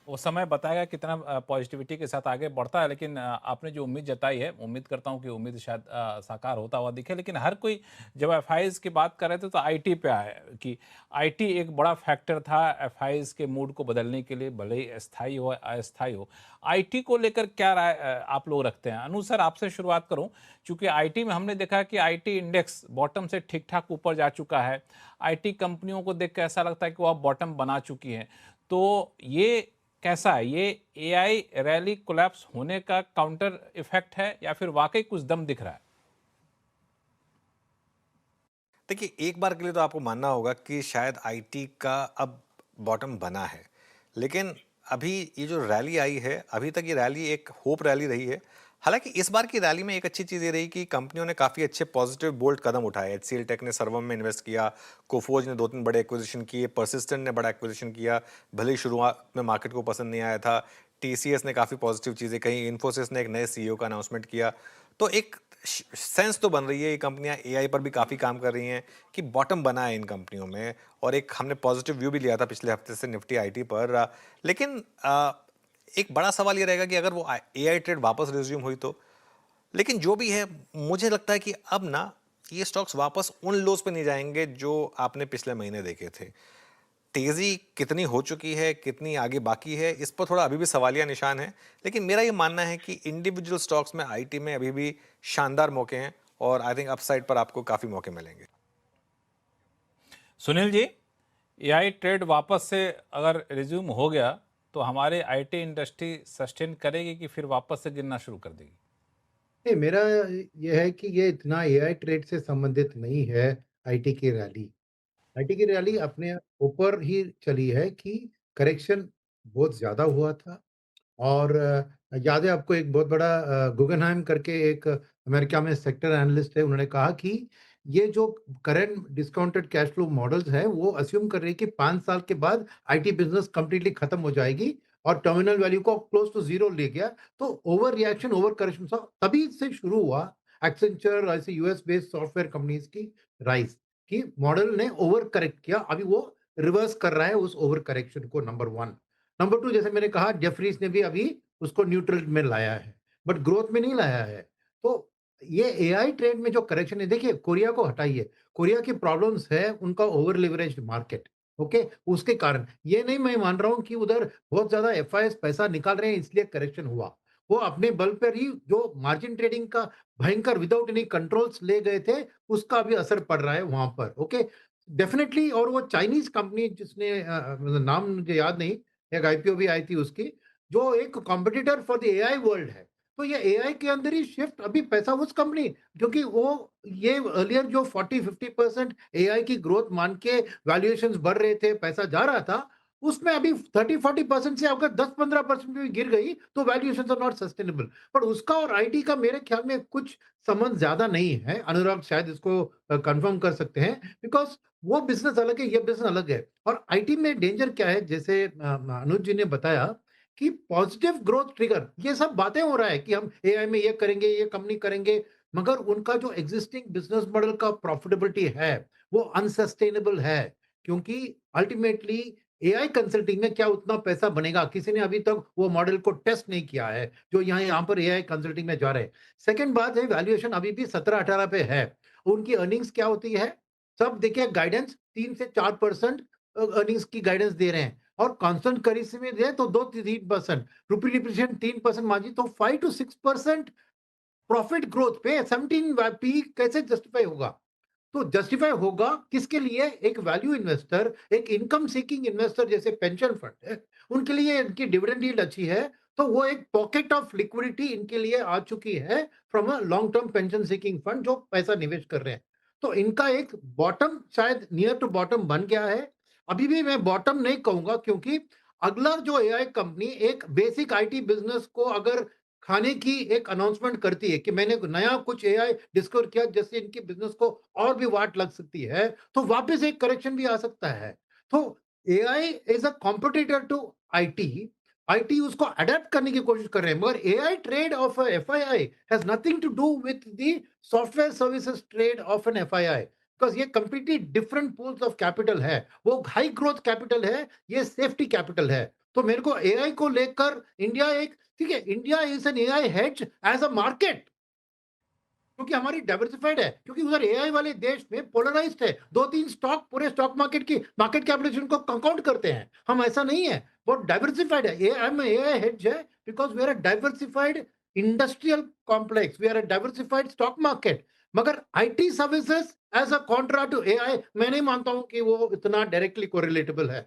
वो समय बताएगा कितना पॉजिटिविटी के साथ आगे बढ़ता है, लेकिन आपने जो उम्मीद जताई है, उम्मीद करता हूँ कि उम्मीद शायद साकार होता हुआ दिखे। लेकिन हर कोई जब एफआईज़ की बात कर रहे थे तो आईटी पे आए कि आईटी एक बड़ा फैक्टर था एफआईज़ के मूड को बदलने के लिए, भले ही अस्थायी हो, अस्थायी हो। आईटी को लेकर क्या राय आप लोग रखते हैं? अनु सर, आपसे शुरुआत करूँ, चूँकि आईटी में हमने देखा कि आईटी इंडेक्स बॉटम से ठीक-ठाक ऊपर जा चुका है। आईटी कंपनियों को देख के ऐसा लगता है कि वो अब बॉटम बना चुकी हैं। तो ये कैसा है? ये एआई रैली कोलैप्स होने का काउंटर इफ़ेक्ट है या फिर वाक़ई कुछ दम दिख रहा है? देखिए, एक बार के लिए तो आपको मानना होगा कि शायद आईटी का अब बॉटम बना है। लेकिन अभी ये जो रैली आई है, अभी तक ये रैली एक होप रैली रही है। हालाँकि इस बार की रैली में एक अच्छी चीज़ ये रही कि कंपनियों ने काफ़ी अच्छे पॉजिटिव बोल्ड कदम उठाए। एचसीएल टेक ने सर्वम में इन्वेस्ट किया, कोफोर्ज ने 2-3 बड़े एक्विज़िशन किए, पर्सिस्टेंट ने बड़ा एक्विज़िशन किया, भले ही शुरुआत में मार्केट को पसंद नहीं आया था। टीसीएस ने काफ़ी पॉजिटिव चीज़ें कही, इन्फोसिस ने एक नए सीईओ का अनाउंसमेंट किया। तो एक सेंस तो बन रही है, ये कंपनियां एआई पर भी काफी काम कर रही हैं कि बॉटम बना है इन कंपनियों में। और एक हमने पॉजिटिव व्यू भी लिया था पिछले हफ्ते से निफ्टी आईटी पर। लेकिन एक बड़ा सवाल ये रहेगा कि अगर वो एआई ट्रेड वापस रिज्यूम हुई तो। लेकिन जो भी है, मुझे लगता है कि अब ना ये स्टॉक्स वापस उन लोज पे नहीं जाएंगे जो आपने पिछले महीने देखे थे। तेजी कितनी हो चुकी है, कितनी आगे बाकी है, इस पर थोड़ा अभी भी सवालिया निशान है। लेकिन मेरा ये मानना है कि इंडिविजुअल स्टॉक्स में आईटी में अभी भी शानदार मौके हैं और आई थिंक अपसाइड पर आपको काफी मौके मिलेंगे। सुनील जी, एआई ट्रेड वापस से अगर रिज़्यूम हो गया, तो हमारे आईटी इंडस्ट्री सस्टेन करेगी कि फिर वापस से गिरना शुरू कर देगी? नहीं, मेरा ये है कि ये इतना एआई ट्रेड से संबंधित नहीं है आईटी की रैली। आईटी की रैली अपने ऊपर ही चली है कि करेक्शन बहुत ज़्यादा हुआ था और याद है आपको एक बहुत बड़ा गुगनहाइम करके एक अमेरिका में सेक्टर एनालिस्ट है, उन्होंने कहा कि ये जो current discounted cash flow models हैं, वो अज़्यूम कर रही है कि 5 साल के बाद आईटी बिज़नेस कंप्लीटली खत्म हो जाएगी और टर्मिनल वैल्यू को क्लोज़ टू ज़ीरो ले गया। तो ओवर रिएक्शन, ओवर करेक्शन सा तभी से शुरू हुआ। एक्सेंचर ऐसे यूएस बेस्ड सॉफ्टवेयर कंपनीज़ की राइज़ कि मॉडल ने ओवर करेक्ट किया, अभी वो रिवर्स कर रहा है उस ओवर करेक्शन को, नंबर 1। नंबर 2, जैसे मैंने कहा, जेफरीज़ ने भी अभी उसको न्यूट्रल में लाया है, बट ग्रोथ में नहीं लाया है। तो ये एआई ट्रेंड में जो करेक्शन है, देखिए कोरिया को हटाइए, कोरिया की प्रॉब्लम्स है उनका ओवर लिवरेज्ड मार्केट, ओके? उसके कारण, ये नहीं मैं मान रहा हूँ कि उधर बहुत ज़्यादा एफआईएस पैसा निकाल रहे हैं इसलिए करेक्शन हुआ। वो अपने बल पर ही जो मार्जिन ट्रेडिंग का भयंकर विदाउट एनी कंट्रोल्स ले गए थे, उसका भी असर पड़ रहा है वहाँ पर, ओके? डेफिनिटली। और वो चाइनीज़ कंपनी जिसने मतलब नाम मुझे याद नहीं, एक आईपीओ भी आई थी उसकी, जो एक competitor for the AI world है। तो ये एआई के अंदर ही शिफ्ट, अभी पैसा उस कंपनी, क्योंकि वो ये अर्लियर जो 40-50% एआई की ग्रोथ मान के वैल्यूएशंस बढ़ रहे थे, पैसा जा रहा था, उसमें अभी 30-40% से अगर 10-15% भी गिर गई, तो वैल्यूएशंस आर नॉट सस्टेनेबल। पर उसका और आईटी का मेरे ख्याल में कुछ संबंध ज़्यादा नहीं है। अनुराग शायद इसको कन्फर्म कर सकते हैं, बिकॉज़ वो बिज़नेस अलग है, ये बिज़नेस अलग है। और आईटी में डेंजर क्या है, जैसे अनुज जी ने बताया कि पॉजिटिव ग्रोथ ट्रिगर, ये सब बातें हो रहा है कि हम एआई में ये करेंगे, ये कंपनी करेंगे, मगर उनका जो एक्जिस्टिंग बिज़नेस मॉडल का प्रॉफिटेबिलिटी है, वो अनसस्टेनेबल है। क्योंकि अल्टीमेटली एआई कंसल्टिंग में क्या उतना पैसा बनेगा? किसी ने अभी तक वो मॉडल को टेस्ट नहीं किया है, जो यहाँ पर एआई कंसल्टिंग में जा रहे हैं। सेकंड बात है, वैल्यूएशन अभी भी 17-18 पे है। उनकी अर्निंग्स क्या होती है? सब देखिए, गाइडेंस 3 से 4% अर्निंग्स की गाइडेंस दे रहे हैं और कांस्टेंट करेंसी में दें तो 2-3%, रूपी डिप्रिसिएशन 3% मार्जिन, तो 5 टू 6% प्रॉफिट ग्रोथ पे 17 पी कैसे जस्टिफाई होगा? तो जस्टिफाई होगा किसके लिए? एक वैल्यू इन्वेस्टर, एक इनकम सीकिंग इन्वेस्टर जैसे पेंशन फंड है, उनके लिए इनकी डिविडेंड यील्ड अच्छी है, तो वो एक पॉकेट ऑफ लिक्विडिटी इनके लिए आ चुकी है from a long term pension seeking fund जो पैसा निवेश कर रहे हैं। तो इनका एक बॉटम शायद नियर टू बॉटम बन गया है। अभी भी मैं बॉटम नहीं कहूँगा, क्योंकि अगला जो एआई कंपनी एक बेसिक आईटी बिज़नेस को अगर खाने की एक अनाउंसमेंट करती है कि मैंने नया कुछ एआई डिस्कवर किया जिससे इनके बिज़नेस को और भी वाट लग सकती है, तो वापस एक करेक्शन भी आ सकता है। तो AI is a competitor to IT, IT उसको अडॉप्ट करने की कोशिश कर रहे हैं, मगर AI trade off a FII has nothing to do with the software services trade off an FII, because ये completely different pools of capital है। वो हाई ग्रोथ कैपिटल है, ये सेफ्टी कैपिटल है। तो मेरे को एआई को लेकर इंडिया एक ठीक है, India is an AI hedge as a market क्योंकि हमारी डाइवर्सिफाइड है, क्योंकि उधर एआई वाले देश में पोलराइज्ड है। 2-3 स्टॉक पूरे स्टॉक मार्केट की मार्केट कैपिटलाइजेशन को काउंट करते हैं। हम ऐसा नहीं है, बहुत डाइवर्सिफाइड है। एआई में एआई हेड्ज है because we are a diversified industrial complex, we are a diversified stock market. मगर IT services as a contra to AI मैं नहीं मानता हूँ कि वो इतना डायरेक्टली कोरिलेटेबल है।